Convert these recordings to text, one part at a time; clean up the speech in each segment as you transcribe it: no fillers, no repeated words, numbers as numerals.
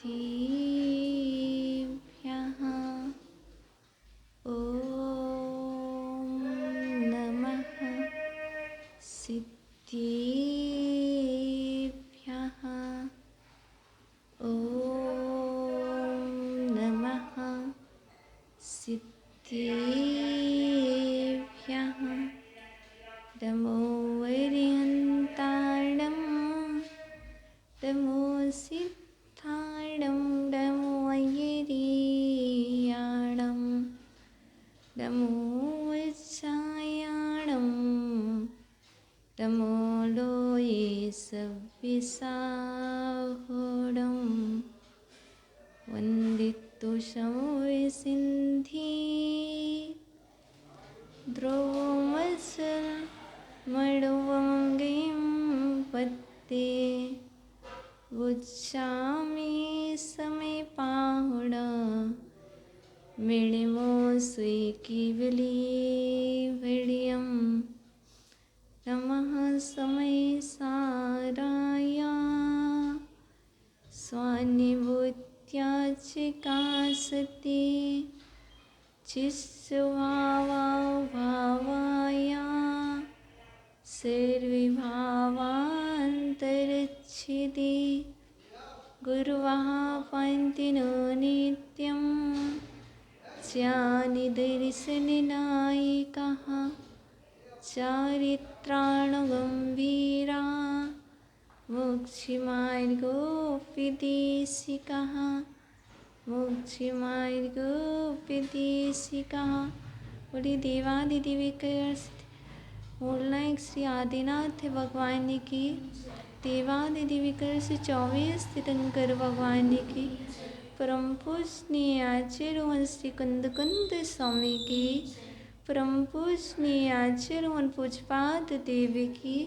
सिद्धिभ्यः ॐ नमः सिद्धिभ्यः नमो वरिहन्ताणं नमो सिद्धाणं नमो अय्यरीयाणं नमो वज्रायाणं नमो लोये सव्यसाहोडं वन्दितुषं विसिन्धि द्रोमसमडवङ्गीं पत्ते उच्चामि समीपाहुण मिणिमो स्वीकिवलीभृयं नमः समय साराय स्वानिभूत्या चिकासति चिस्सुभावाय सर्विभावान्तरिच्छिति गुरुवः पन्तिनो नित्यं ज्ञानिदर्शननायकः चारित्राणगम्भीरा मोक्षमार्गोपदेशिकः मोक्षमार्गोपदेशिकः बोलिए देवादिदेविकर मूलनायक श्री आदिनाथ भगवान की देवादिदेविकर से 24 तीर्थंकर भगवान की परम पूजनीय आचार्य श्री कुंद स्वामी की परम पूजनीय आचार्य पूजपाद देवी की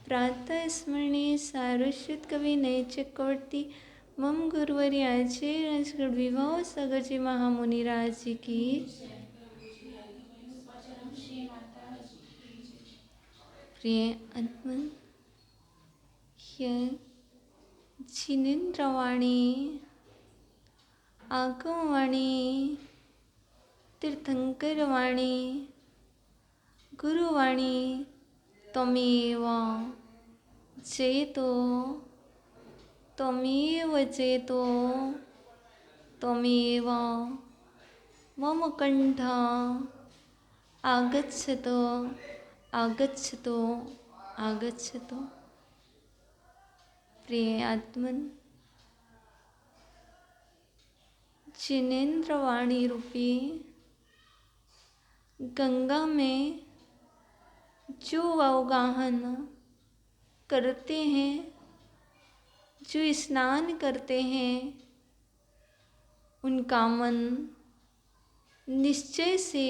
प्रातः स्मरणीय सारस्वत कवि नय चक्रवर्ती मम गुरुवर्य आचार्य विभव सागर जी महामुनिराज जी की प्रिय आत्मन जिनेन्द्रवाणी आगमवाणी तीर्थंकरवाणी गुरुवाणी त्वमेव जयतो त्वमेव जयतो त्वमेव मम कंठ आगच्छतो आगच्छतो आगच्छतो। प्रिय आत्मन जिनेन्द्रवाणी रूपी गंगा में जो अवगाहन करते हैं, जो स्नान करते हैं, उनका मन निश्चय से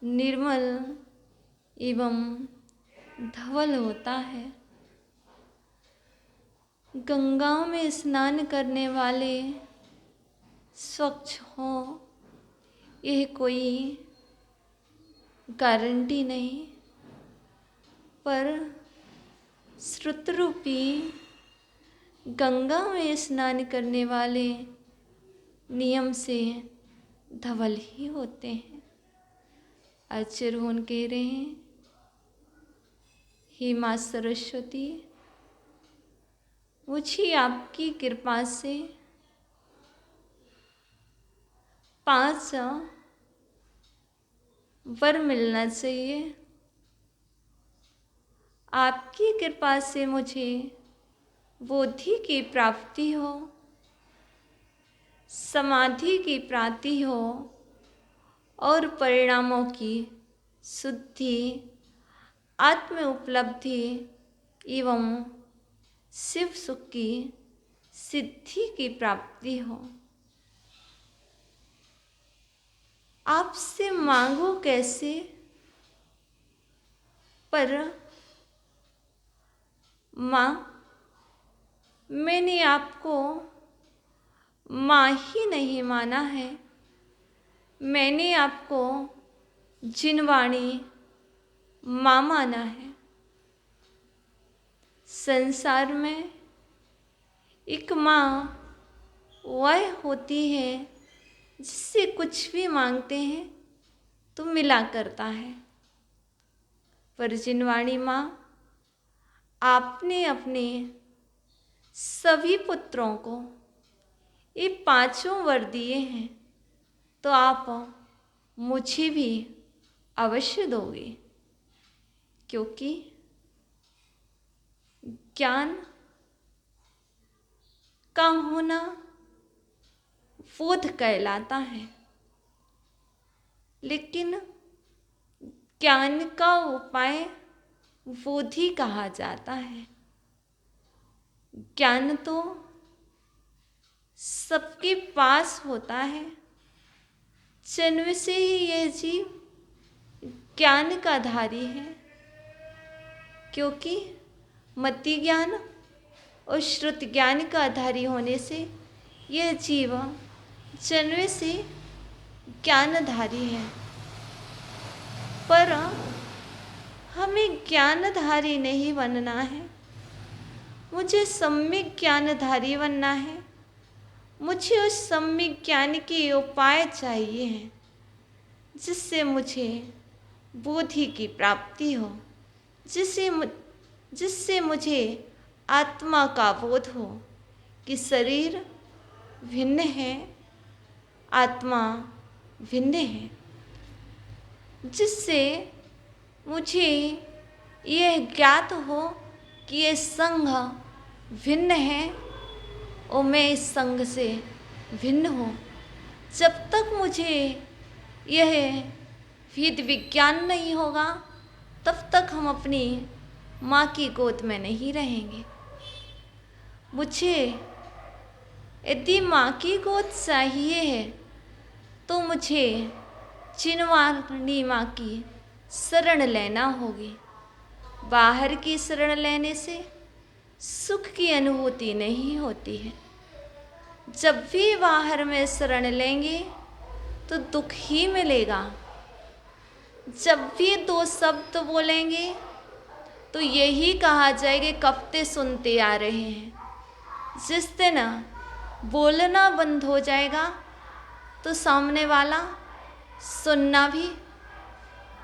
निर्मल एवं धवल होता है। गंगा में स्नान करने वाले स्वच्छ हो, यह कोई गारंटी नहीं, पर श्रुतरूपी गंगा में स्नान करने वाले नियम से धवल ही होते हैं। आचरण कह रहे हैं, हे माँ सरस्वती, मुझे आपकी कृपा से 5 वर मिलना चाहिए। आपकी कृपा से मुझे बुद्धि की प्राप्ति हो, समाधि की प्राप्ति हो और परिणामों की शुद्धि, आत्म उपलब्धि एवं शिव सुख की सिद्धि की प्राप्ति हो। आपसे मांगो कैसे, पर माँ, मैंने आपको माँ ही नहीं माना है, मैंने आपको जिनवाणी माँ माना है। संसार में एक माँ वह होती है जिससे कुछ भी मांगते हैं तो मिला करता है। पर जिनवाणी माँ, आपने अपने सभी पुत्रों को ये पांचों वर दिए हैं, तो आप मुझे भी अवश्य दोगे, क्योंकि ज्ञान का होना बोध कहलाता है। लेकिन ज्ञान का उपाय बोध ही कहा जाता है। ज्ञान तो सबके पास होता है। जन्म से ही यह जीव ज्ञान का धारी है, क्योंकि मति ज्ञान और श्रुति ज्ञान का धारी होने से यह जीव जन्म से ज्ञानधारी है। पर हमें ज्ञानधारी नहीं बनना है, मुझे सम्यक ज्ञानधारी बनना है। मुझे उस सम्यक ज्ञान के उपाय चाहिए हैं, जिससे मुझे बोधि की प्राप्ति हो, जिससे मुझे आत्मा का बोध हो कि शरीर भिन्न है, आत्मा भिन्न है, जिससे मुझे यह ज्ञात हो कि यह संघ भिन्न है और मैं इस संघ से भिन्न हूँ। जब तक मुझे यह भेद विज्ञान नहीं होगा, तब तक हम अपनी माँ की गोद में नहीं रहेंगे। मुझे यदि माँ की गोद चाहिए है, तो मुझे जिनवाणी माँ की शरण लेना होगी। बाहर की शरण लेने से सुख की अनुभूति नहीं होती है। जब भी बाहर में शरण लेंगे तो दुख ही मिलेगा। जब भी दो शब्द बोलेंगे तो यही कहा जाएगा कब से सुनते आ रहे हैं। जिस दिन बोलना बंद हो जाएगा तो सामने वाला सुनना भी,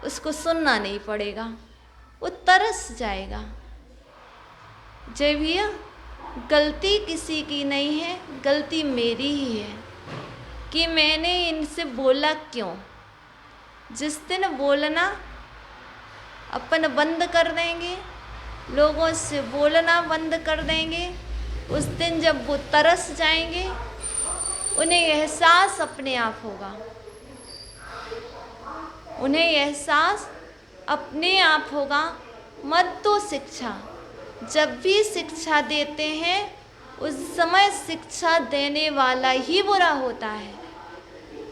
उसको सुनना नहीं पड़ेगा, वो तरस जाएगा। जय भैया, गलती किसी की नहीं है, गलती मेरी ही है कि मैंने इनसे बोला क्यों। जिस दिन बोलना अपन बंद कर देंगे, लोगों से बोलना बंद कर देंगे, उस दिन जब वो तरस जाएंगे, उन्हें एहसास अपने आप होगा। उन्हें एहसास अपने आप होगा। मत दो शिक्षा। जब भी शिक्षा देते हैं, उस समय शिक्षा देने वाला ही बुरा होता है।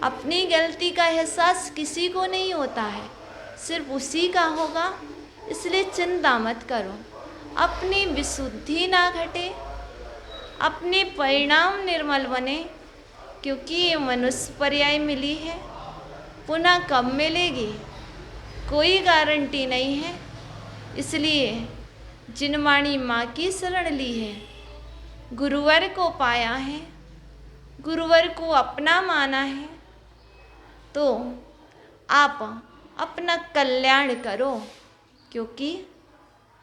अपनी गलती का एहसास किसी को नहीं होता है, सिर्फ उसी का होगा। इसलिए चिंता मत करो, अपनी विशुद्धि ना घटे, अपने परिणाम निर्मल बने, क्योंकि ये मनुष्य पर्याय मिली है, पुनः कब मिलेगी कोई गारंटी नहीं है। इसलिए जिनवाणी माँ की शरण ली है, गुरुवर को पाया है, गुरुवर को अपना माना है, तो आप अपना कल्याण करो। क्योंकि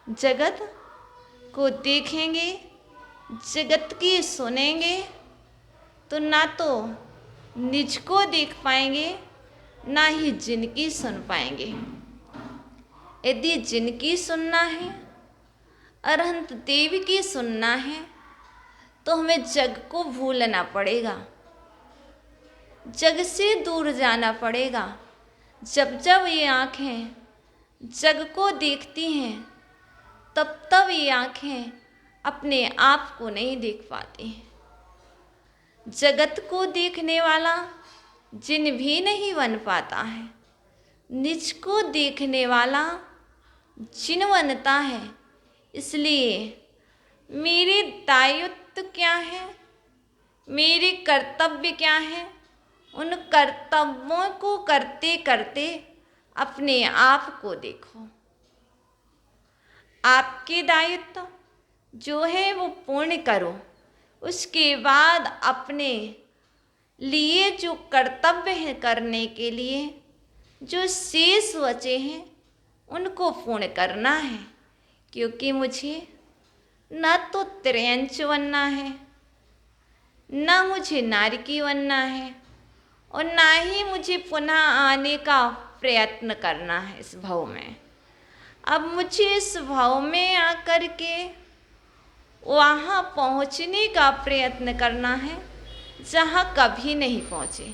जगत को देखेंगे, जगत की सुनेंगे, तो ना तो निज को देख पाएंगे, ना ही जिनकी सुन पाएंगे। यदि जिनकी सुनना है, अरहंत देव की सुनना है, तो हमें जग को भूलना पड़ेगा, जग से दूर जाना पड़ेगा। जब जब ये आँखें जग को देखती हैं, तब तब ये आँखें अपने आप को नहीं देख पाती हैं। जगत को देखने वाला जिन भी नहीं बन पाता है, निज को देखने वाला जिन बनता है। इसलिए मेरे दायित्व क्या है, मेरे कर्तव्य क्या है, उन कर्तव्यों को करते करते अपने आप को देखो। आपके दायित्व जो है वो पूर्ण करो, उसके बाद अपने लिए जो कर्तव्य है करने के लिए जो शेष बचे हैं उनको पूर्ण करना है, क्योंकि मुझे न तो त्रियंच बनना है, न मुझे नारकी बनना है, और ना ही मुझे पुनः आने का प्रयत्न करना है इस भाव में। अब मुझे इस भाव में आकर के वहाँ पहुँचने का प्रयत्न करना है जहाँ कभी नहीं पहुँचे,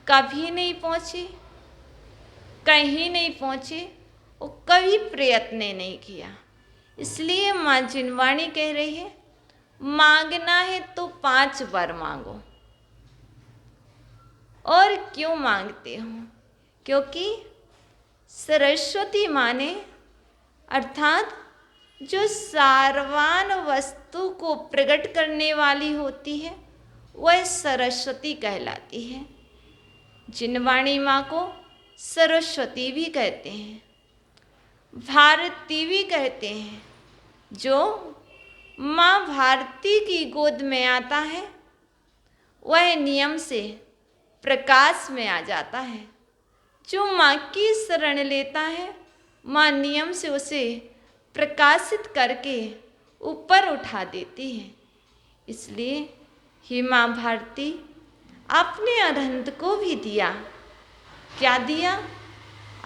कभी नहीं पहुँचे, कहीं नहीं पहुँचे और कभी प्रयत्न नहीं किया। इसलिए माँ जिनवाणी कह रही है, मांगना है तो 5 वर मांगो। और क्यों मांगते हो? क्योंकि सरस्वती माँ ने अर्थात जो सारवान वस्तु को प्रकट करने वाली होती है वह सरस्वती कहलाती है। जिनवाणी माँ को सरस्वती भी कहते हैं, भारती भी कहते हैं। जो माँ भारती की गोद में आता है वह नियम से प्रकाश में आ जाता है। जो माँ की शरण लेता है माँ नियम से उसे प्रकाशित करके ऊपर उठा देती है। इसलिए हे माँ भारती, आपने अरहंत को भी दिया। क्या दिया?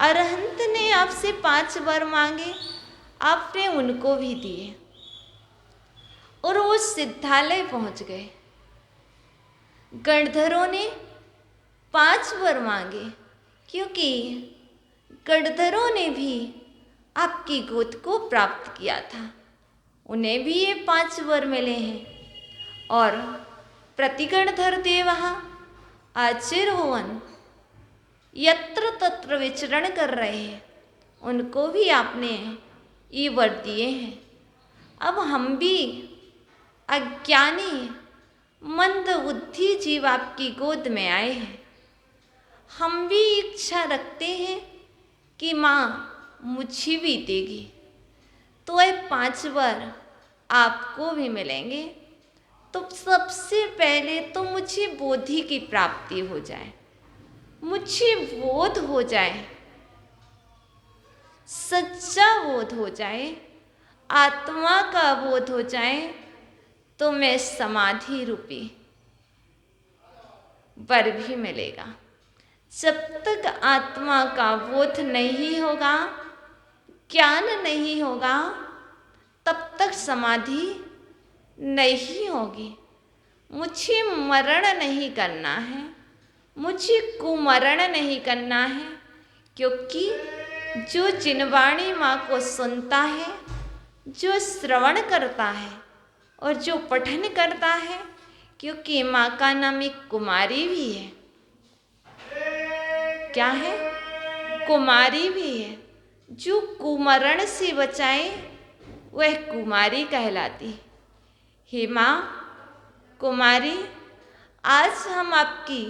अरहंत ने आपसे 5 वर मांगे, आपने उनको भी दिए और वो सिद्धालय पहुंच गए। गणधरों ने 5 वर मांगे, क्योंकि गणधरों ने भी आपकी गोद को प्राप्त किया था, उन्हें भी ये 5 वर मिले हैं। और प्रतिगणधर देवः आचिर्भुवन यत्र तत्र विचरण कर रहे हैं, उनको भी आपने ये वर दिए हैं। अब हम भी अज्ञानी मंद बुद्धि जीव आपकी गोद में आए हैं। हम भी इच्छा रखते हैं कि माँ मुझे भी देगी, तो ये 5 वर आपको भी मिलेंगे। तो सबसे पहले तो मुझे बोधि की प्राप्ति हो जाए, मुझे बोध हो जाए, सच्चा बोध हो जाए, आत्मा का बोध हो जाए, तो मैं समाधि रूपी वर भी मिलेगा। जब तक आत्मा का बोध नहीं होगा, ज्ञान नहीं होगा, तब तक समाधि नहीं होगी। मुझे मरण नहीं करना है, मुझे कुमरण नहीं करना है, क्योंकि जो जिनवाणी माँ को सुनता है, जो श्रवण करता है और जो पठन करता है, क्योंकि माँ का नाम एक कुमारी भी है। क्या है? कुमारी भी है। जो कुमरण से बचाए वह कुमारी कहलाती। हे माँ कुमारी, आज हम आपकी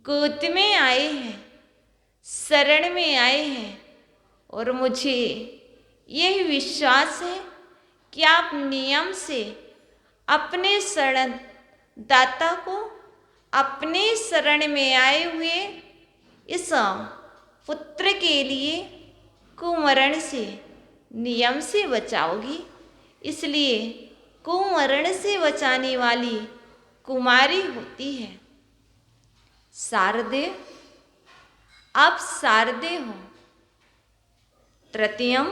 गोद में आए हैं, शरण में आए हैं, और मुझे यह विश्वास है कि आप नियम से अपने शरण दाता को अपने शरण में आए हुए इस पुत्र के लिए कुमरण से नियम से बचाओगी। इसलिए कुमरण से बचाने वाली कुमारी होती है शारदे। आप शारदे हो। तृतीयम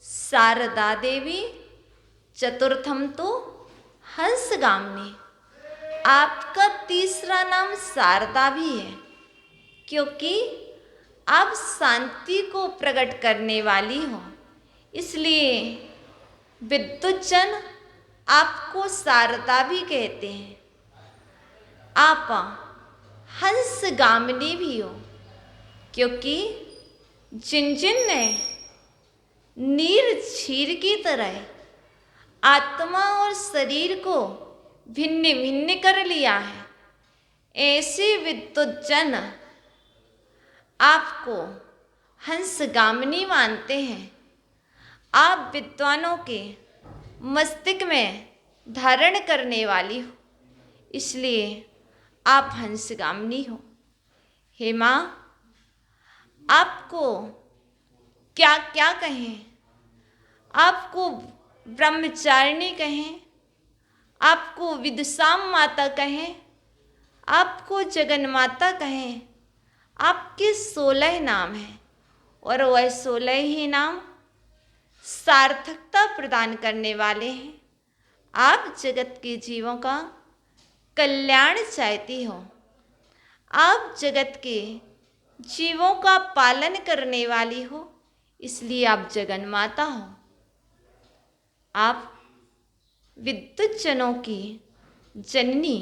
शारदा देवी, चतुर्थम तो हंसगामिनी। आपका तीसरा नाम शारदा भी है, क्योंकि आप शांति को प्रकट करने वाली हो। इसलिए विद्वज्जन आपको शारदा भी कहते हैं। आप हंसगामिनी भी हो, क्योंकि जिन जिन ने नीर क्षीर की तरह आत्मा और शरीर को भिन्न भिन्न कर लिया है, ऐसे विद्वज्जन आपको हंसगामिनी मानते हैं। आप विद्वानों के मस्तिष्क में धारण करने वाली हो, इसलिए आप हंसगामिनी हो। हे माँ, आपको क्या क्या कहें, आपको ब्रह्मचारिणी कहें, आपको विदुषाम माता कहें, आपको जगन माता कहें, आपके 16 नाम हैं और वह 16 ही नाम सार्थकता प्रदान करने वाले हैं। आप जगत के जीवों का कल्याण चाहती हो, आप जगत के जीवों का पालन करने वाली हो, इसलिए आप जगन माता हो। आप विद्युत जनों की जननी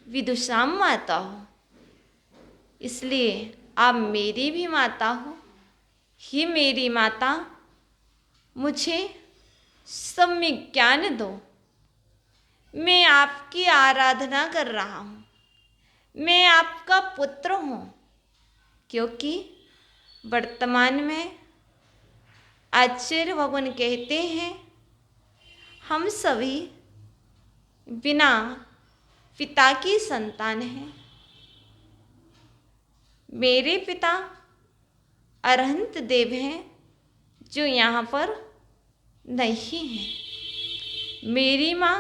विदुषाम माता हो, इसलिए आप मेरी भी माता हो। ही मेरी माता, मुझे सम्यक ज्ञान दो। मैं आपकी आराधना कर रहा हूँ, मैं आपका पुत्र हूँ, क्योंकि वर्तमान में आचार्य भगवान कहते हैं हम सभी बिना पिता की संतान हैं। मेरे पिता अरहंत देव हैं जो यहाँ पर नहीं हैं। मेरी माँ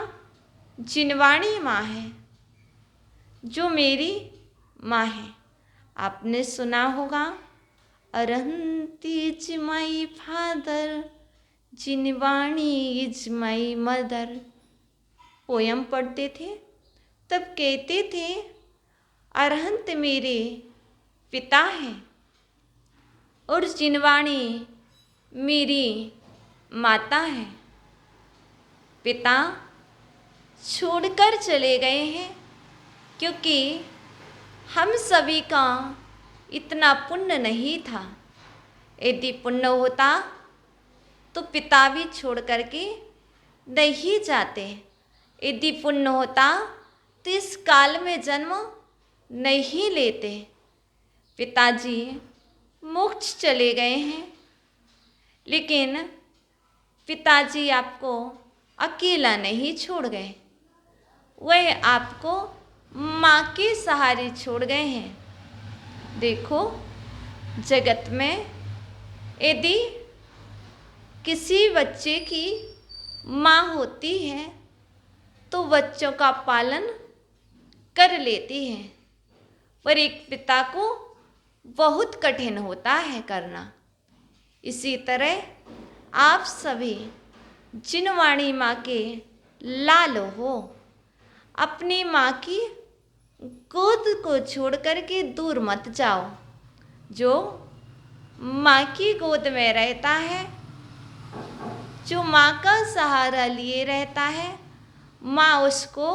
जिनवाणी माँ है जो मेरी माँ है। आपने सुना होगा, Arhant is my father, Jinvani is my mother. Poem पढ़ते थे तब कहते थे अरहंत मेरे पिता हैं और जिनवाणी मेरी माता है। पिता छोड़कर चले गए हैं क्योंकि हम सभी का इतना पुण्य नहीं था। यदि पुण्य होता तो पिता भी छोड़ करके नहीं जाते। यदि पुण्य होता तो इस काल में जन्म नहीं लेते। पिताजी मोक्ष चले गए हैं, लेकिन पिताजी आपको अकेला नहीं छोड़ गए, वह आपको माँ के सहारे छोड़ गए हैं। देखो, जगत में यदि किसी बच्चे की माँ होती है तो बच्चों का पालन कर लेती है, पर एक पिता को बहुत कठिन होता है करना। इसी तरह आप सभी जिनवाणी माँ के लाल हो, अपनी माँ की गोद को छोड़ करके दूर मत जाओ। जो माँ की गोद में रहता है, जो माँ का सहारा लिए रहता है, माँ उसको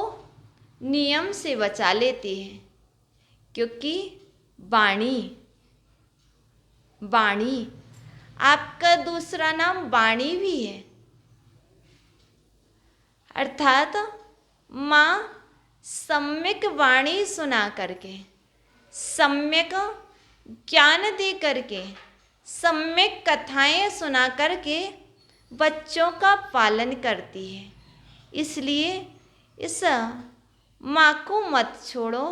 नियम से बचा लेती है। क्योंकि वाणी आपका दूसरा नाम वाणी भी है, अर्थात माँ सम्यक वाणी सुना करके, सम्यक ज्ञान दे करके, सम्यक कथाएं सुना करके बच्चों का पालन करती है। इसलिए इस माँ को मत छोड़ो।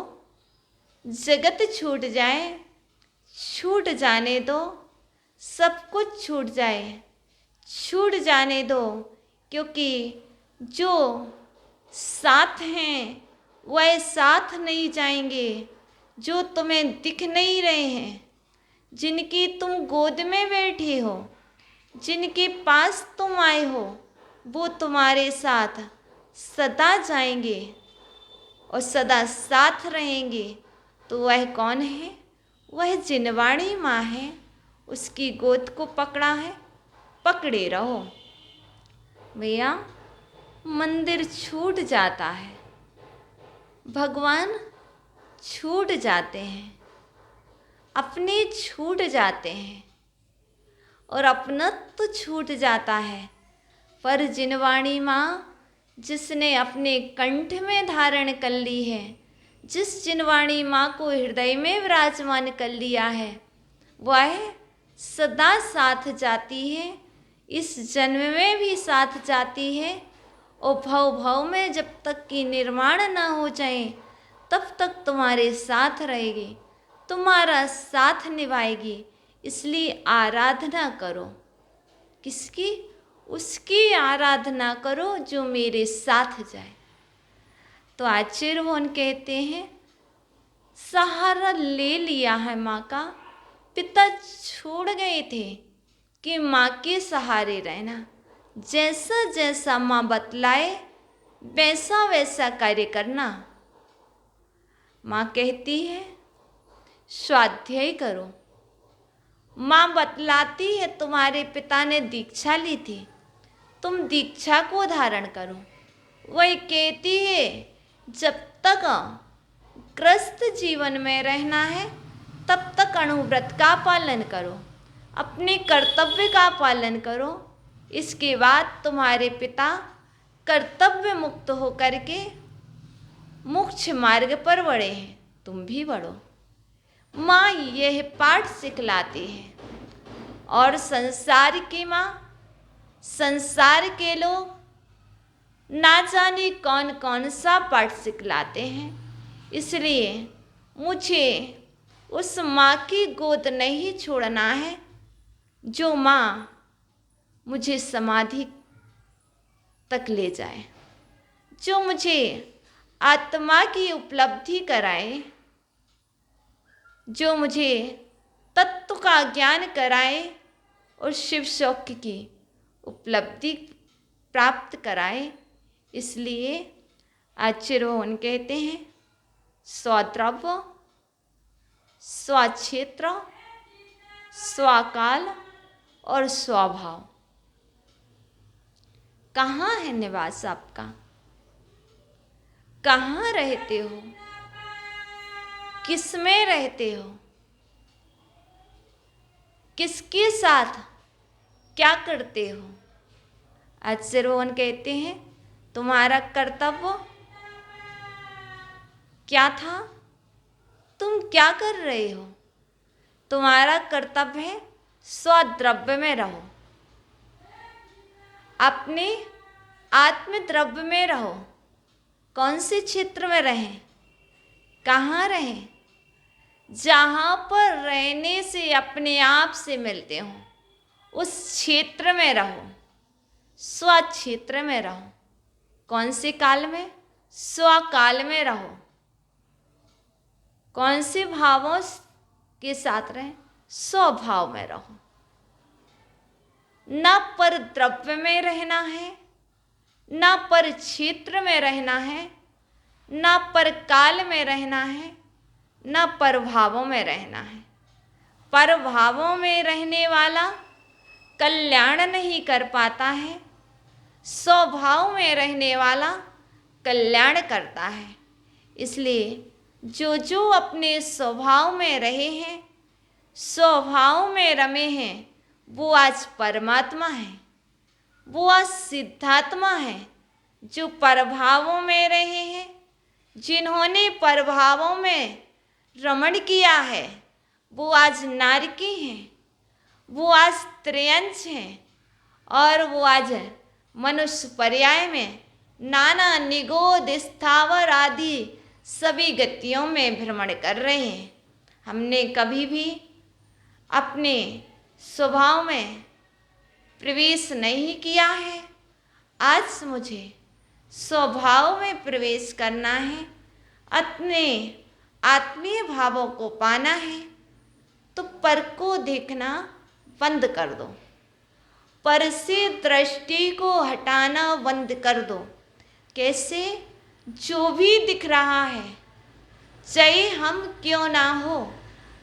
जगत छूट जाए, छूट जाने दो, सब कुछ छूट जाए, छूट जाने दो, क्योंकि जो साथ हैं वह साथ नहीं जाएंगे। जो तुम्हें दिख नहीं रहे हैं, जिनकी तुम गोद में बैठे हो, जिनके पास तुम आए हो, वो तुम्हारे साथ सदा जाएंगे और सदा साथ रहेंगे। तो वह कौन है? वह जिनवाणी माँ है। उसकी गोद को पकड़ा है, पकड़े रहो। भैया, मंदिर छूट जाता है, भगवान छूट जाते हैं, अपने छूट जाते हैं और अपना तो छूट जाता है, पर जिनवाणी माँ जिसने अपने कंठ में धारण कर ली है, जिस जिनवाणी माँ को हृदय में विराजमान कर लिया है, वह सदा साथ जाती है, इस जन्म में भी साथ जाती है और भव भव में जब तक कि निर्माण न हो जाए तब तक तुम्हारे साथ रहेगी, तुम्हारा साथ निभाएगी। इसलिए आराधना करो। किसकी? उसकी आराधना करो जो मेरे साथ जाए। तो आचार्य भगवान कहते हैं, सहारा ले लिया है माँ का। पिता छोड़ गए थे कि माँ के सहारे रहना। जैसा जैसा माँ बतलाए वैसा वैसा कार्य करना। माँ कहती है स्वाध्याय करो। माँ बतलाती है तुम्हारे पिता ने दीक्षा ली थी, तुम दीक्षा को धारण करो। वही कहती है जब तक ग्रस्त जीवन में रहना है तब तक अणुव्रत का पालन करो, अपने कर्तव्य का पालन करो। इसके बाद तुम्हारे पिता कर्तव्य मुक्त होकर के मोक्ष मार्ग पर बढ़े हैं, तुम भी बढ़ो। माँ यह पाठ सिखलाती है। और संसार की माँ, संसार के लोग ना जाने कौन कौन सा पाठ सिखलाते हैं। इसलिए मुझे उस माँ की गोद नहीं छोड़ना है जो माँ मुझे समाधि तक ले जाए, जो मुझे आत्मा की उपलब्धि कराए, जो मुझे तत्व का ज्ञान कराए और शिव सौख्य की उपलब्धि प्राप्त कराए। इसलिए आचार्य भगवान कहते हैं स्वद्रव्य, स्वक्षेत्र, स्वकाल और स्वभाव। कहाँ है निवास आपका? कहाँ रहते हो? किस में रहते हो? किसके साथ क्या करते हो? आचार्य भगवान कहते हैं तुम्हारा कर्तव्य क्या था? तुम क्या कर रहे हो? तुम्हारा कर्तव्य है स्वद्रव्य में रहो, अपने आत्म द्रव्य में रहो। कौन से क्षेत्र में रहें? कहाँ रहें? जहाँ पर रहने से अपने आप से मिलते हो उस क्षेत्र में रहो, स्वक्षेत्र में रहो। कौन से काल में? स्वकाल में रहो। कौन से भावों के साथ रहें? स्वभाव में रहो। न पर द्रव्य में रहना है, न पर क्षेत्र में रहना है, न पर काल में रहना है, न पर भावों में रहना है। पर भावों में रहने वाला कल्याण नहीं कर पाता है, स्वभाव में रहने वाला कल्याण करता है। इसलिए जो जो अपने स्वभाव में रहे हैं, स्वभाव में रमे हैं, वो आज परमात्मा है, वो आज सिद्धात्मा है। जो प्रभावों में रहे हैं, जिन्होंने प्रभावों में रमण किया है, वो आज नारकी हैं, वो आज त्रयंश हैं, और वो आज मनुष्य पर्याय में नाना निगोद स्थावर आदि सभी गतियों में भ्रमण कर रहे हैं। हमने कभी भी अपने स्वभाव में प्रवेश नहीं किया है। आज मुझे स्वभाव में प्रवेश करना है, अपने आत्मीय भावों को पाना है। तो पर को देखना बंद कर दो, पर से दृष्टि को हटाना बंद कर दो। कैसे? जो भी दिख रहा है, चाहे हम क्यों ना हो,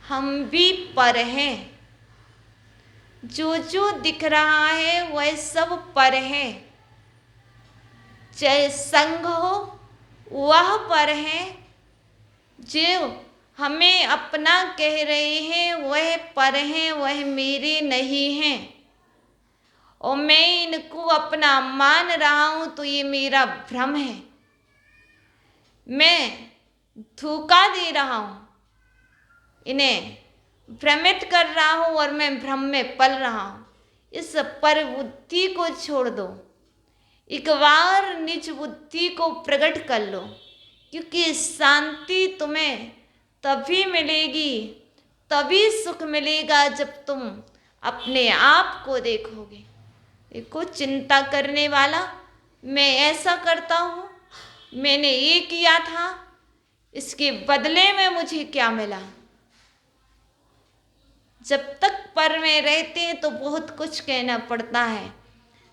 हम भी पर हैं। जो जो दिख रहा है वह सब पर है। चाहे संग हो वह पर है, जो हमें अपना कह रहे हैं वह पर हैं, वह मेरे नहीं हैं। और मैं इनको अपना मान रहा हूँ तो ये मेरा भ्रम है, मैं धोखा दे रहा हूँ, इन्हें भ्रमित कर रहा हूँ और मैं भ्रम में पल रहा हूँ। इस पर बुद्धि को छोड़ दो, एक बार निज बुद्धि को प्रकट कर लो, क्योंकि शांति तुम्हें तभी मिलेगी, तभी सुख मिलेगा जब तुम अपने आप को देखोगे। देखो, चिंता करने वाला, मैं ऐसा करता हूँ, मैंने ये किया था, इसके बदले में मुझे क्या मिला। जब तक पर में रहते हैं तो बहुत कुछ कहना पड़ता है।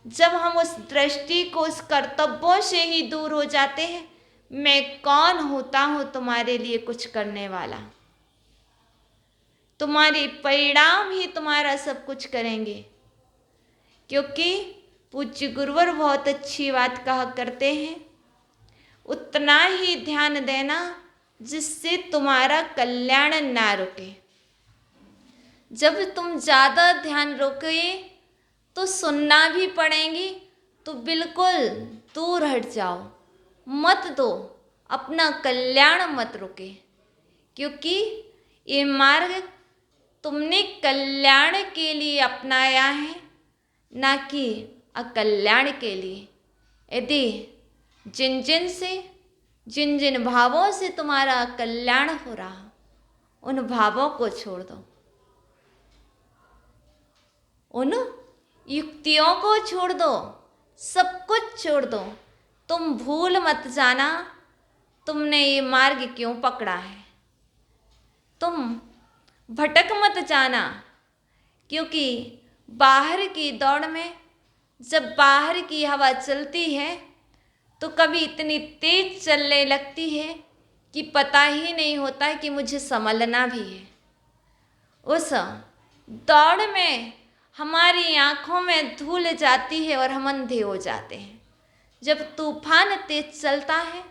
जब हम उस दृष्टि को, उस कर्तव्यों से ही दूर हो जाते हैं, मैं कौन होता हूँ तुम्हारे लिए कुछ करने वाला। तुम्हारे परिणाम ही तुम्हारा सब कुछ करेंगे। क्योंकि पूज्य गुरुवर बहुत अच्छी बात कहा करते हैं, उतना ही ध्यान देना जिससे तुम्हारा कल्याण ना रुके। जब तुम ज़्यादा ध्यान रोके तो सुनना भी पड़ेंगी, तो बिल्कुल दूर हट जाओ, मत दो, अपना कल्याण मत रुके। क्योंकि ये मार्ग तुमने कल्याण के लिए अपनाया है, ना कि अकल्याण के लिए। यदि जिन जिन भावों से तुम्हारा कल्याण हो रहा, उन भावों को छोड़ दो, उन युक्तियों को छोड़ दो, सब कुछ छोड़ दो। तुम भूल मत जाना तुमने ये मार्ग क्यों पकड़ा है। तुम भटक मत जाना, क्योंकि बाहर की दौड़ में जब बाहर की हवा चलती है तो कभी इतनी तेज चलने लगती है कि पता ही नहीं होता कि मुझे संभलना भी है। उस दौड़ में हमारी आँखों में धूल जाती है और हम अंधे हो जाते हैं। जब तूफान तेज चलता है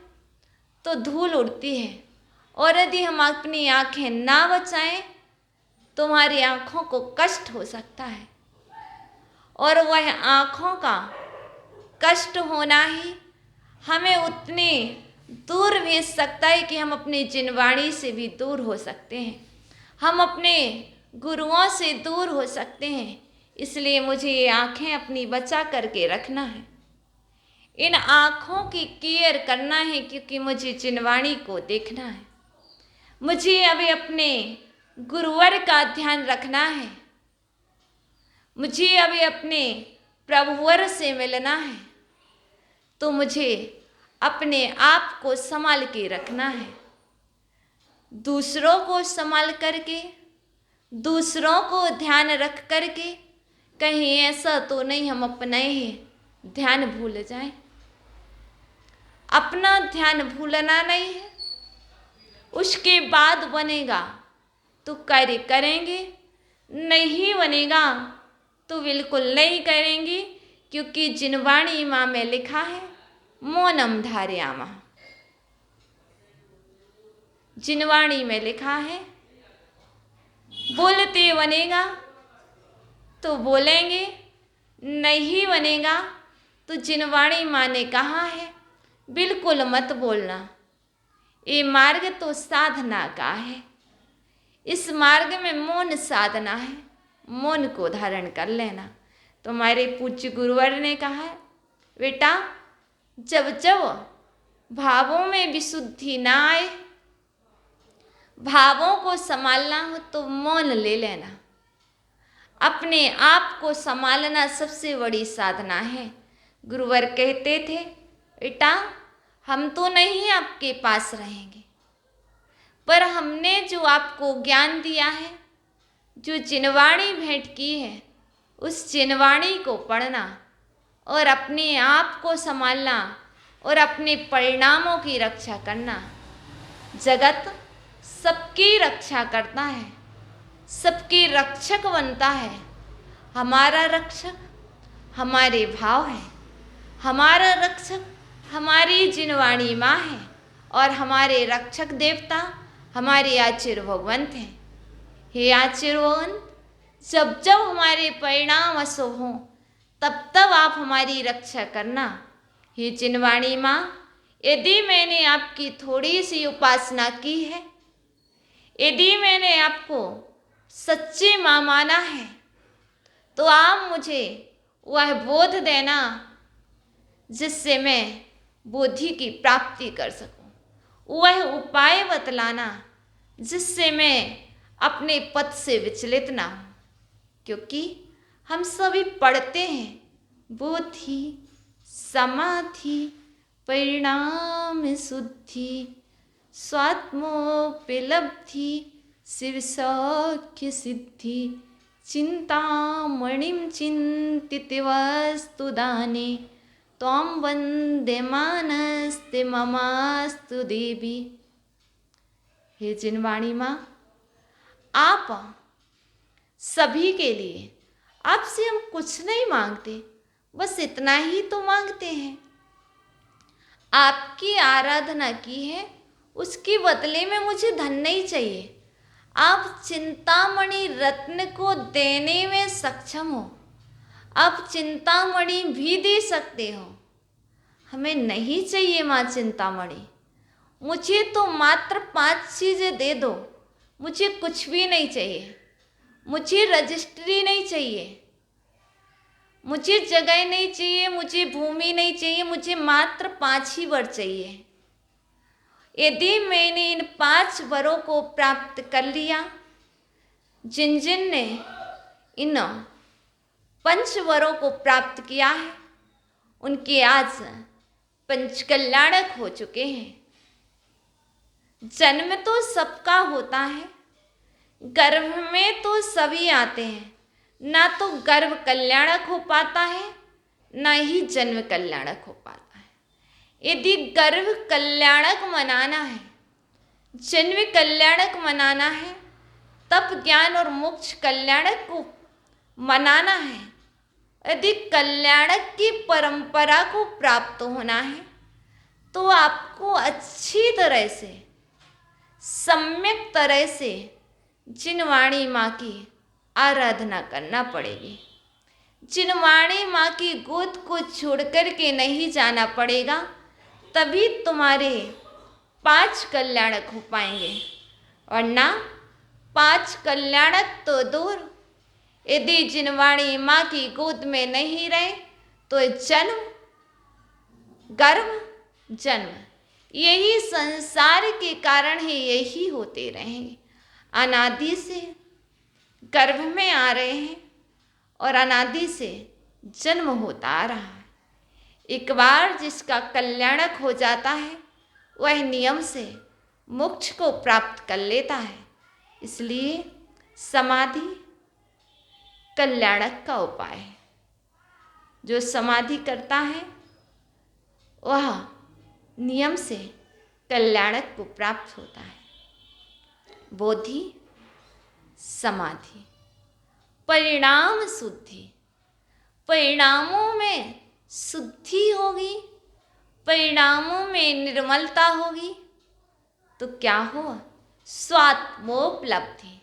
तो धूल उड़ती है, और यदि हम अपनी आँखें ना बचाएं तो हमारी आँखों को कष्ट हो सकता है, और वह आँखों का कष्ट होना ही हमें उतने दूर भेज सकता है कि हम अपनी जिनवाणी से भी दूर हो सकते हैं, हम अपने गुरुओं से दूर हो सकते हैं। इसलिए मुझे ये आँखें अपनी बचा करके रखना है, इन आँखों की केयर करना है, क्योंकि मुझे जिनवाणी को देखना है। मुझे अभी अपने गुरुवर का ध्यान रखना है, मुझे अभी अपने प्रभुवर से मिलना है, तो मुझे अपने आप को संभाल के रखना है। दूसरों को संभाल करके, दूसरों को ध्यान रख करके, कहीं ऐसा तो नहीं हम अपना ही ध्यान भूल जाएं। अपना ध्यान भूलना नहीं है, उसके बाद बनेगा तो कार्य करेंगे, नहीं बनेगा तो बिल्कुल नहीं करेंगे। क्योंकि जिनवाणी माँ में लिखा है, मौनम धारयामा। जिनवाणी में लिखा है, बोलते बनेगा तो बोलेंगे, नहीं बनेगा तो जिनवाणी माँ ने कहा है बिल्कुल मत बोलना। ये मार्ग तो साधना का है, इस मार्ग में मौन साधना है, मौन को धारण कर लेना। तो हमारे पूज्य गुरुवर ने कहा है, बेटा जब जब भावों में विशुद्धि ना आए, भावों को संभालना हो तो मौन ले लेना। अपने आप को संभालना सबसे बड़ी साधना है। गुरुवर कहते थे, बेटा हम तो नहीं आपके पास रहेंगे, पर हमने जो आपको ज्ञान दिया है, जो जिनवाणी भेंट की है, उस जिनवाणी को पढ़ना और अपने आप को संभालना और अपने परिणामों की रक्षा करना। जगत सबकी रक्षा करता है, सबके रक्षक बनता है। हमारा रक्षक हमारे भाव है, हमारा रक्षक हमारी जिनवाणी माँ है, और हमारे रक्षक देवता हमारे आचार्य भगवंत हैं। हे आचार्य भगवंत, जब जब हमारे परिणाम अशुभ हों तब तब आप हमारी रक्षा करना। हे जिनवाणी माँ, यदि मैंने आपकी थोड़ी सी उपासना की है, यदि मैंने आपको सच्ची माँ माना है, तो आप मुझे वह बोध देना जिससे मैं बोधि की प्राप्ति कर सकूं। वह उपाय बतलाना जिससे मैं अपने पथ से विचलित ना हूं। क्योंकि हम सभी पढ़ते हैं बोधि समाधि परिणाम शुद्धि स्वात्मोपलब्धि शिव सौख्य सिद्धि चिंतामणिं चिंतित वस्तुदाने त्वं वंद्यमानस्ते ममास्तु देवी। हे जिनवाणी माँ, आप सभी के लिए, आपसे हम कुछ नहीं मांगते, बस इतना ही तो मांगते हैं। आपकी आराधना की है, उसके बदले में मुझे धन नहीं चाहिए। आप चिंतामणि रत्न को देने में सक्षम हो, आप चिंतामणि भी दे सकते हो। हमें नहीं चाहिए माँ चिंतामणि, मुझे तो मात्र 5 चीज़ें दे दो, मुझे कुछ भी नहीं चाहिए। मुझे रजिस्ट्री नहीं चाहिए, मुझे जगह नहीं चाहिए, मुझे भूमि नहीं चाहिए, मुझे मात्र 5 ही वर चाहिए। यदि मैंने इन 5 वरों को प्राप्त कर लिया, जिन जिन ने इन 5 वरों को प्राप्त किया है, उनके आज पंच कल्याणक हो चुके हैं। जन्म तो सबका होता है, गर्भ में तो सभी आते हैं, ना तो गर्भ कल्याणक हो पाता है, ना ही जन्म कल्याणक हो पाता है। यदि गर्भ कल्याणक मनाना है, जन्म कल्याणक मनाना है, तप ज्ञान और मोक्ष कल्याणक को मनाना है, यदि कल्याणक की परंपरा को प्राप्त होना है, तो आपको अच्छी तरह से, सम्यक तरह से जिनवाणी माँ की आराधना करना पड़ेगी। जिनवाणी माँ की गोद को छोड़ कर के नहीं जाना पड़ेगा, तभी तुम्हारे 5 कल्याणक हो पाएंगे। वरना 5 कल्याणक तो दूर, यदि जिनवाणी माँ की गोद में नहीं रहे तो जन्म गर्भ जन्म, यही संसार के कारण ही यही होते रहेंगे। अनादि से गर्भ में आ रहे हैं और अनादि से जन्म होता आ रहा है। एक बार जिसका कल्याणक हो जाता है, वह नियम से मोक्ष को प्राप्त कर लेता है। इसलिए समाधि कल्याणक का उपाय है। जो समाधि करता है वह नियम से कल्याणक को प्राप्त होता है। बोधि समाधि परिणाम शुद्धि, परिणामों में शुद्धि होगी, परिणामों में निर्मलता होगी, तो क्या हो? स्वात्मोपलब्धि,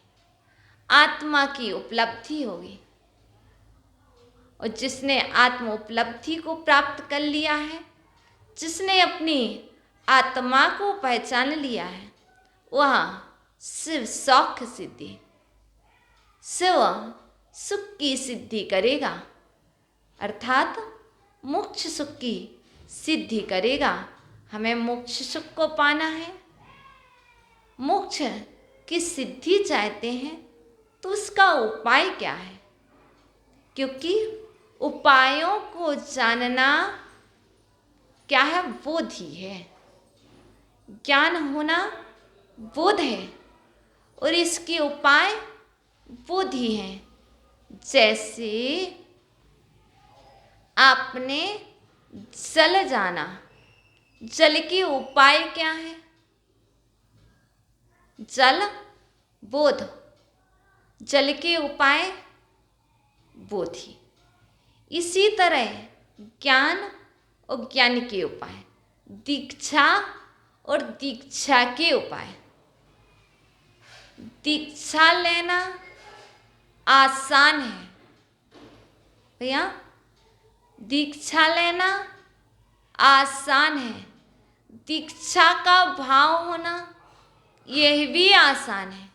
आत्मा की उपलब्धि होगी। और जिसने आत्म उपलब्धि को प्राप्त कर लिया है, जिसने अपनी आत्मा को पहचान लिया है, वह शिव सौख्य सिद्धि, शिव सुख की सिद्धि करेगा, अर्थात मोक्ष सुख की सिद्धि करेगा। हमें मोक्ष सुख को पाना है, मोक्ष की सिद्धि चाहते हैं, तो उसका उपाय क्या है? क्योंकि उपायों को जानना क्या है? बोधि है। ज्ञान होना बोध है और इसके उपाय बोधि हैं। जैसे आपने जल जाना, जल के उपाय क्या है? जल बोध, जल के उपाय बोधि। इसी तरह ज्ञान और ज्ञान के उपाय, दीक्षा और दीक्षा के उपाय। दीक्षा लेना आसान है भैया, दीक्षा लेना आसान है। दीक्षा का भाव होना यह भी आसान है,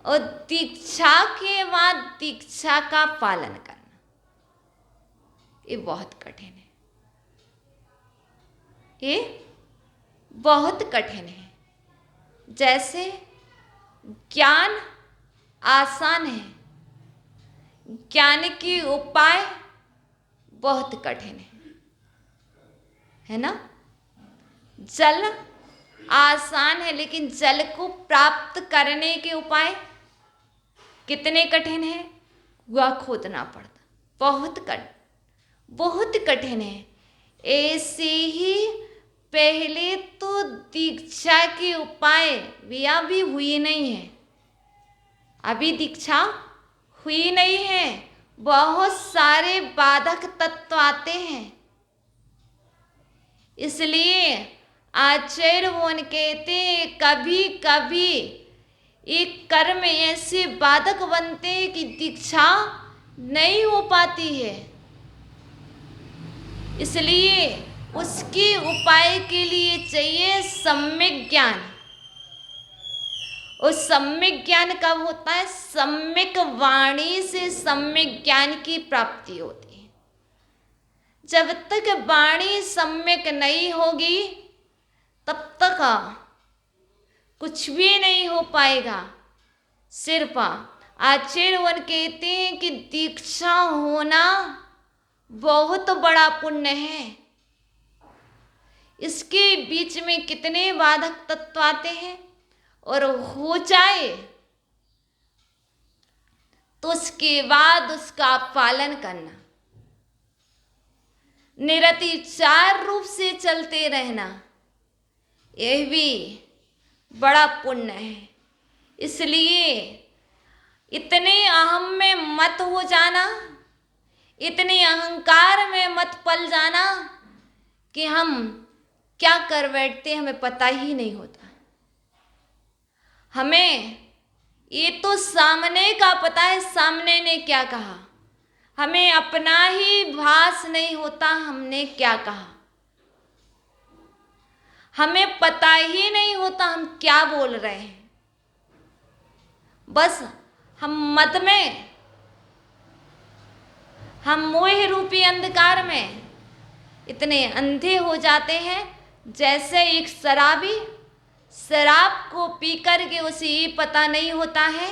और दीक्षा के बाद दीक्षा का पालन करना ये बहुत कठिन है। ये बहुत कठिन है। जैसे ज्ञान आसान है, ज्ञान के उपाय बहुत कठिन है ना। जल आसान है, लेकिन जल को प्राप्त करने के उपाय कितने कठिन है, वह खोदना पड़ता, बहुत कठिन है। ऐसे ही पहले तो दीक्षा के उपाय भी हुई नहीं है, अभी दीक्षा हुई नहीं है, बहुत सारे बाधक तत्व आते हैं। इसलिए आचार्य वन कहते हैं कभी कभी एक कर्म ऐसे बाधक बनते हैं कि दीक्षा नहीं हो पाती है। इसलिए उसके उपाय के लिए चाहिए सम्यक ज्ञान। और सम्यक ज्ञान कब होता है, सम्यक वाणी से सम्यक ज्ञान की प्राप्ति होती है। जब तक वाणी सम्यक नहीं होगी तब तक कुछ भी नहीं हो पाएगा। सिर्फ आचार्य वन कहते हैं कि दीक्षा होना बहुत बड़ा पुण्य है। इसके बीच में कितने बाधक तत्व आते हैं, और हो जाए तो उसके बाद उसका पालन करना, निरतिचार रूप से चलते रहना, यह भी बड़ा पुण्य है। इसलिए इतने अहम में मत हो जाना, इतने अहंकार में मत पल जाना कि हम क्या कर बैठते हमें पता ही नहीं होता। हमें ये तो सामने का पता है, सामने ने क्या कहा, हमें अपना ही भास नहीं होता हमने क्या कहा। हमें पता ही नहीं होता हम क्या बोल रहे हैं। बस हम मद में, हम मोह रूपी अंधकार में इतने अंधे हो जाते हैं, जैसे एक शराबी शराब को पी कर के उसे ये पता नहीं होता है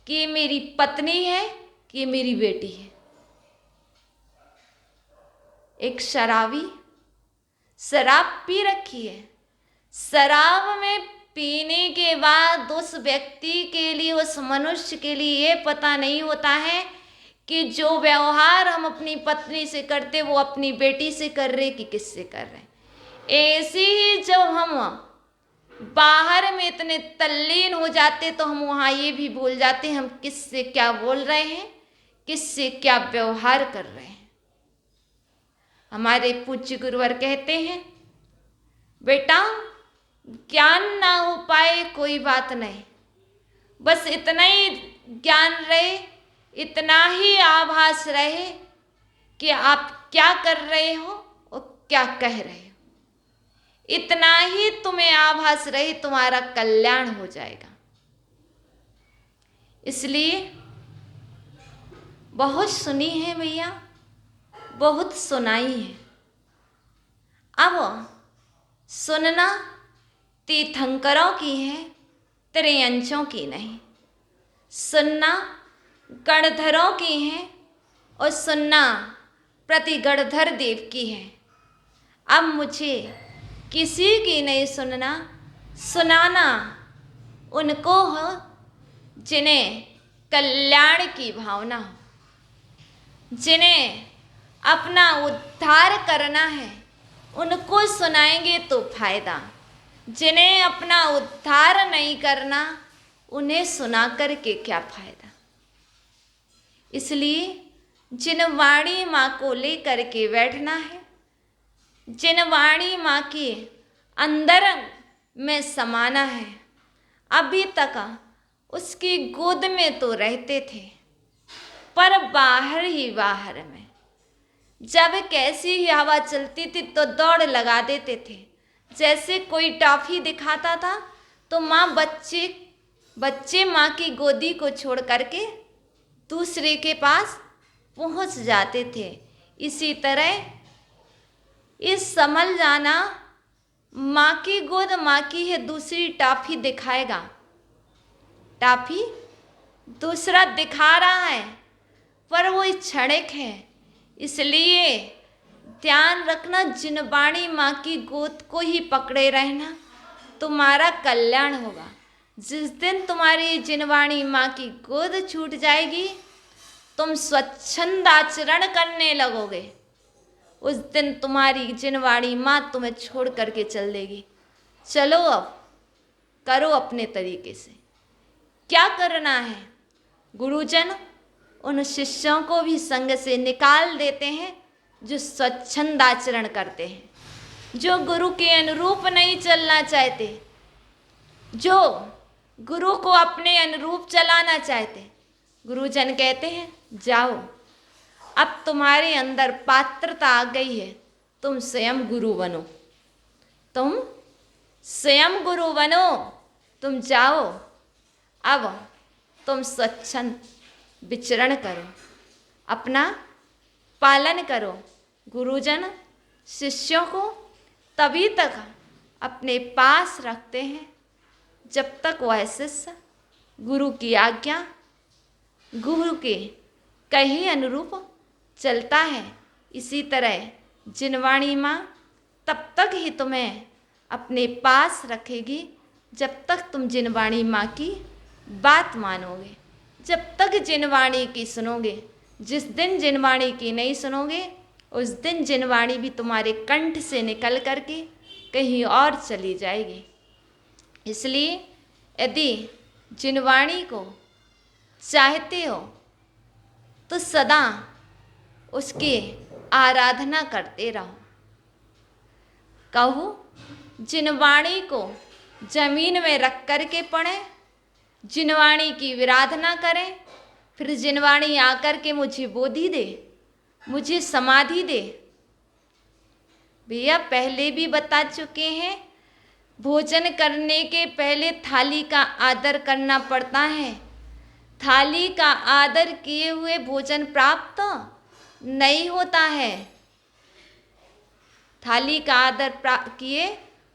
कि ये मेरी पत्नी है कि ये मेरी बेटी है। एक शराबी शराब पी रखी है, शराब में पीने के बाद उस व्यक्ति के लिए, उस मनुष्य के लिए ये पता नहीं होता है कि जो व्यवहार हम अपनी पत्नी से करते वो अपनी बेटी से कर रहे कि किससे कर रहे। ऐसे ही जब हम बाहर में इतने तल्लीन हो जाते तो हम वहाँ ये भी भूल जाते हम किससे क्या बोल रहे हैं, किससे क्या व्यवहार कर रहे हैं। हमारे पूज्य गुरुवर कहते हैं, बेटा ज्ञान ना हो पाए कोई बात नहीं, बस इतना ही ज्ञान रहे, इतना ही आभास रहे कि आप क्या कर रहे हो और क्या कह रहे हो। इतना ही तुम्हें आभास रहे, तुम्हारा कल्याण हो जाएगा। इसलिए बहुत सुनी है भैया, बहुत सुनाई है। अब सुनना तीर्थंकरों की है, त्रियंचों की नहीं। सुनना गणधरों की है और सुनना प्रति गणधर देव की है। अब मुझे किसी की नहीं सुनना, सुनाना उनको हो जिन्हें कल्याण की भावना हो, जिन्हें अपना उद्धार करना है उनको सुनाएंगे तो फायदा। जिन्हें अपना उद्धार नहीं करना उन्हें सुना कर के क्या फायदा। इसलिए जिन वाणी माँ को लेकर के बैठना है, जिन वाणी माँ के अंदर में समाना है, अभी तक उसकी गोद में तो रहते थे पर बाहर ही बाहर में, जब कैसी ही हवा चलती थी तो दौड़ लगा देते थे। जैसे कोई टॉफी दिखाता था तो बच्चे माँ की गोदी को छोड़ करके दूसरे के पास पहुँच जाते थे। इसी तरह इस समझ जाना माँ की गोद माँ की है, दूसरी टॉफी दिखाएगा। टॉफी दूसरा दिखा रहा है, पर वो क्षणिक है। इसलिए ध्यान रखना, जिनवाणी माँ की गोद को ही पकड़े रहना, तुम्हारा कल्याण होगा। जिस दिन तुम्हारी जिनवाणी माँ की गोद छूट जाएगी, तुम स्वच्छंद आचरण करने लगोगे। उस दिन तुम्हारी जिनवाणी माँ तुम्हें छोड़ करके चल देगी। चलो अब करो अपने तरीके से। क्या करना है? गुरुजन उन शिष्यों को भी संग से निकाल देते हैं जो स्वच्छंद आचरण करते हैं, जो गुरु के अनुरूप नहीं चलना चाहते, जो गुरु को अपने अनुरूप चलाना चाहते। गुरुजन कहते हैं जाओ, अब तुम्हारे अंदर पात्रता आ गई है, तुम स्वयं गुरु बनो, तुम स्वयं गुरु बनो, तुम जाओ, अब तुम स्वच्छंद विचरण करो, अपना पालन करो। गुरुजन शिष्यों को तभी तक अपने पास रखते हैं जब तक वह शिष्य गुरु की आज्ञा, गुरु के कहे अनुरूप चलता है। इसी तरह जिनवाणी माँ तब तक ही तुम्हें अपने पास रखेगी जब तक तुम जिनवाणी माँ की बात मानोगे, जब तक जिनवाणी की सुनोगे। जिस दिन जिनवाणी की नहीं सुनोगे, उस दिन जिनवाणी भी तुम्हारे कंठ से निकल करके कहीं और चली जाएगी। इसलिए यदि जिनवाणी को चाहते हो तो सदा उसकी आराधना करते रहो। कहो जिनवाणी को जमीन में रख करके पढ़ें, जिनवाणी की विराधना करें, फिर जिनवाणी आकर के मुझे बोधि दे, मुझे समाधि दे। भैया पहले भी बता चुके हैं, भोजन करने के पहले थाली का आदर करना पड़ता है। थाली का आदर किए हुए भोजन प्राप्त नहीं होता है। थाली का आदर किए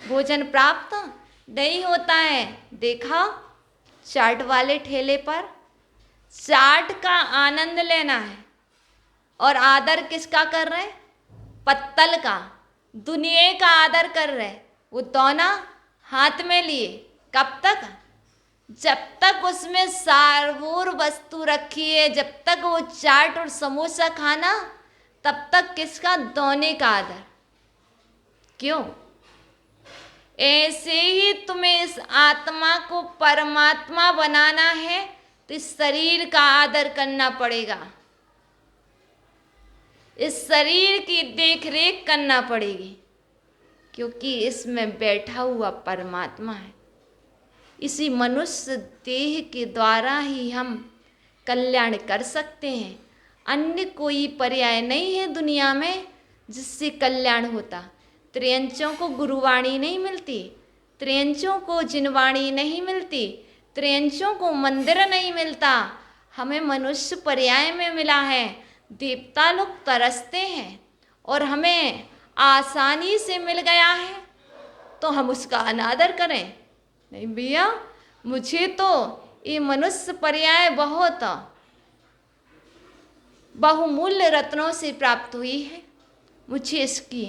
भोजन प्राप्त नहीं होता है। देखा चाट वाले ठेले पर चाट का आनंद लेना है और आदर किसका कर रहे हैं? पत्तल का, दुनिया का आदर कर रहे। वो दोना हाथ में लिए कब तक? जब तक उसमें सारवूर वस्तु रखी है, जब तक वो चाट और समोसा खाना, तब तक किसका? दोने का आदर। क्यों? ऐसे ही तुम्हें इस आत्मा को परमात्मा बनाना है तो इस शरीर का आदर करना पड़ेगा, इस शरीर की देख रेख करना पड़ेगी, क्योंकि इसमें बैठा हुआ परमात्मा है। इसी मनुष्य देह के द्वारा ही हम कल्याण कर सकते हैं। अन्य कोई पर्याय नहीं है दुनिया में जिससे कल्याण होता। त्रियंचों को गुरुवाणी नहीं मिलती, त्रियंचों को जिनवाणी नहीं मिलती, त्रियंचों को मंदिर नहीं मिलता। हमें मनुष्य पर्याय में मिला है। देवता लोग तरसते हैं और हमें आसानी से मिल गया है तो हम उसका अनादर करें? नहीं भैया, मुझे तो ये मनुष्य पर्याय बहुत बहुमूल्य रत्नों से प्राप्त हुई है। मुझे इसकी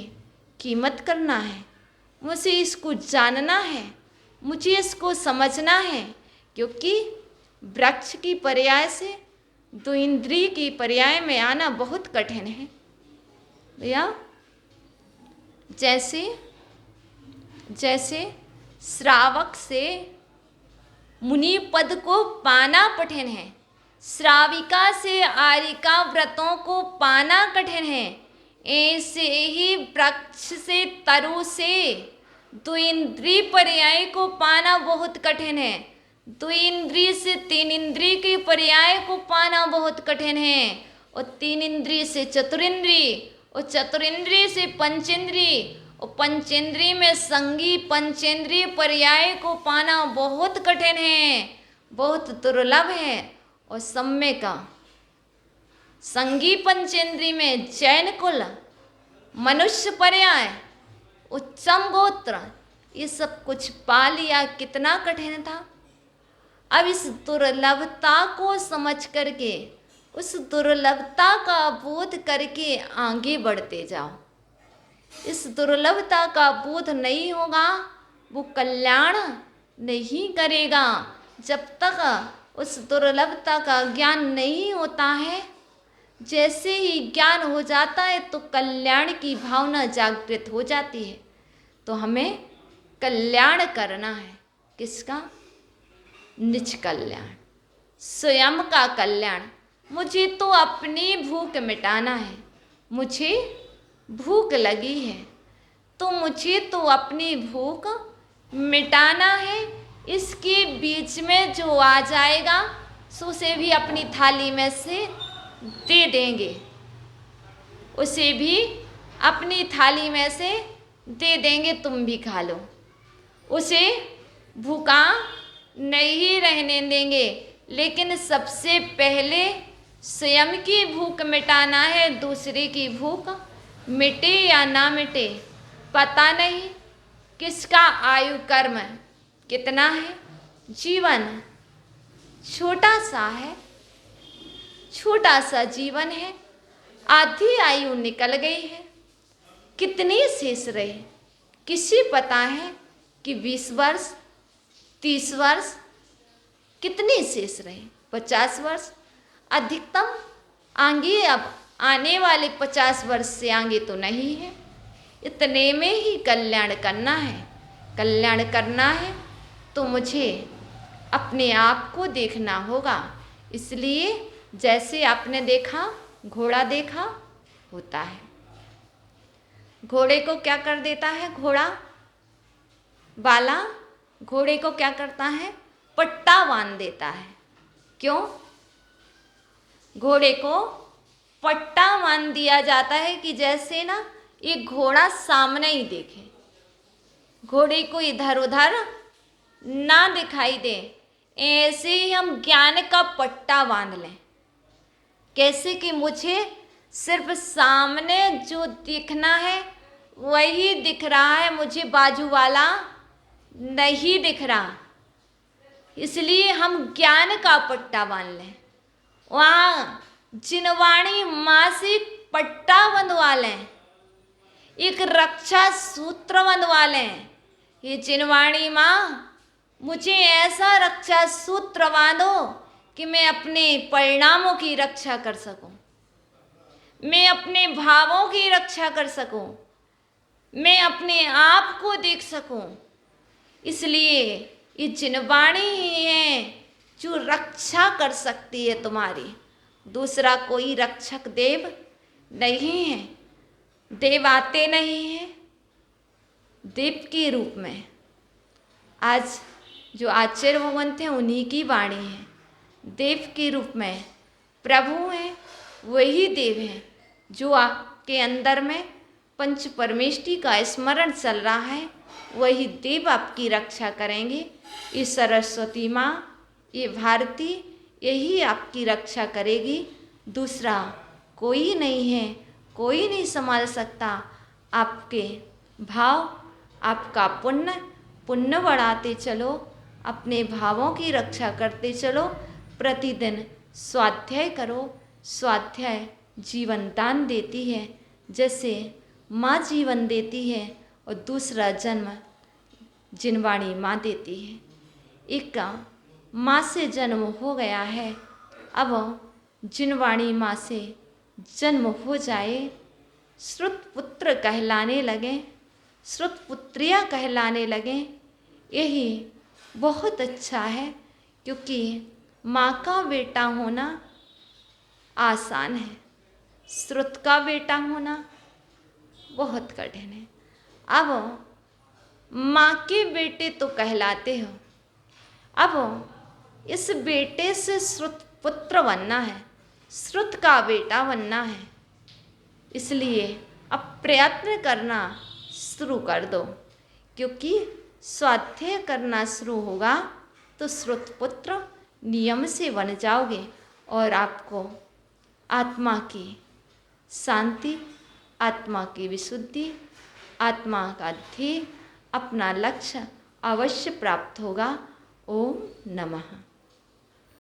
कीमत करना है, मुझे इसको जानना है, मुझे इसको समझना है, क्योंकि वृक्ष की पर्याय से दो इंद्रिय की पर्याय में आना बहुत कठिन है भैया। जैसे जैसे श्रावक से मुनि पद को पाना कठिन है, श्राविका से आरिका व्रतों को पाना कठिन है, ऐसे ही वृक्ष से तरु से द्विंद्रिय पर्याय को पाना बहुत कठिन है। द्विंद्रिय से तीन इंद्रिय के पर्याय को पाना बहुत कठिन है, और तीन इंद्रिय से चतुरिंद्रिय, और चतुरिंद्रिय से पंचेंद्रिय, और पंचेंद्रिय में संगी पंचेंद्रिय पर्याय को पाना बहुत कठिन है, बहुत दुर्लभ है। और सम्य का संगी पंचेंद्रिय में जैन कुल मनुष्य पर्याय, उच्चम गोत्र, ये सब कुछ पा लिया, कितना कठिन था। अब इस दुर्लभता को समझ करके, उस दुर्लभता का बोध करके आगे बढ़ते जाओ। इस दुर्लभता का बोध नहीं होगा, वो कल्याण नहीं करेगा। जब तक उस दुर्लभता का ज्ञान नहीं होता है, जैसे ही ज्ञान हो जाता है तो कल्याण की भावना जागृत हो जाती है। तो हमें कल्याण करना है। किसका? निज कल्याण, स्वयं का कल्याण। मुझे तो अपनी भूख मिटाना है। मुझे भूख लगी है तो मुझे तो अपनी भूख मिटाना है। इसके बीच में जो आ जाएगा सो उसे भी अपनी थाली में से दे देंगे, उसे भी अपनी थाली में से दे देंगे, तुम भी खा लो। उसे भूखा नहीं रहने देंगे। लेकिन सबसे पहले स्वयं की भूख मिटाना है। दूसरे की भूख मिटे या ना मिटे पता नहीं। किसका आयु कर्म कितना है? जीवन छोटा सा है, छोटा सा जीवन है। आधी आयु निकल गई है। कितनी शेष रहे किसी पता है कि 20 वर्ष, 30 वर्ष, कितनी शेष रहे? 50 वर्ष अधिकतम। आगे अब आने वाले 50 वर्ष से आगे तो नहीं है। इतने में ही कल्याण करना है। कल्याण करना है तो मुझे अपने आप को देखना होगा। इसलिए जैसे आपने देखा, घोड़ा देखा होता है। घोड़े को क्या कर देता है? घोड़ा वाला घोड़े को क्या करता है? पट्टा बांध देता है। क्यों? घोड़े को पट्टा बांध दिया जाता है कि जैसे ना एक घोड़ा सामने ही देखे, घोड़े को इधर उधर ना दिखाई दे। ऐसे ही हम ज्ञान का पट्टा बांध लें। कैसे कि मुझे सिर्फ सामने जो दिखना है वही दिख रहा है, मुझे बाजू वाला नहीं दिख रहा। इसलिए हम ज्ञान का पट्टा बांध लें। वहाँ जिनवाणी माँ से पट्टा बंधवा लें, एक रक्षा सूत्र बंधवा लें। ये जिनवाणी माँ, मुझे ऐसा रक्षा सूत्र बांधो कि मैं अपने परिणामों की रक्षा कर सकूं, मैं अपने भावों की रक्षा कर सकूं, मैं अपने आप को देख सकूं। इसलिए ये जिनवाणी ही है जो रक्षा कर सकती है तुम्हारी। दूसरा कोई रक्षक देव नहीं है। देव आते नहीं हैं देव के रूप में। आज जो आचार्य भगवान थे उन्हीं की वाणी है। देव के रूप में प्रभु हैं, वही देव हैं जो आपके अंदर में पंच परमेष्टि का स्मरण चल रहा है। वही देव आपकी रक्षा करेंगे। ये सरस्वती माँ, ये भारती, यही आपकी रक्षा करेगी। दूसरा कोई नहीं है, कोई नहीं संभाल सकता। आपके भाव, आपका पुण्य, पुण्य बढ़ाते चलो, अपने भावों की रक्षा करते चलो। प्रतिदिन स्वाध्याय करो। स्वाध्याय जीवन दान देती है। जैसे माँ जीवन देती है और दूसरा जन्म जिनवाणी माँ देती है। एक माँ से जन्म हो गया है, अब जिनवाणी माँ से जन्म हो जाए, श्रुत पुत्र कहलाने लगे, श्रुत पुत्रियाँ कहलाने लगे। यही बहुत अच्छा है, क्योंकि माँ का बेटा होना आसान है, श्रुत का बेटा होना बहुत कठिन है। अब माँ के बेटे तो कहलाते हो, अब इस बेटे से श्रुत पुत्र बनना है, श्रुत का बेटा बनना है। इसलिए अब प्रयत्न करना शुरू कर दो, क्योंकि स्वाध्याय करना शुरू होगा तो श्रुत पुत्र नियम से बन जाओगे और आपको आत्मा की शांति, आत्मा की विशुद्धि, आत्मा का ध्येय, अपना लक्ष्य अवश्य प्राप्त होगा। ओम नमः।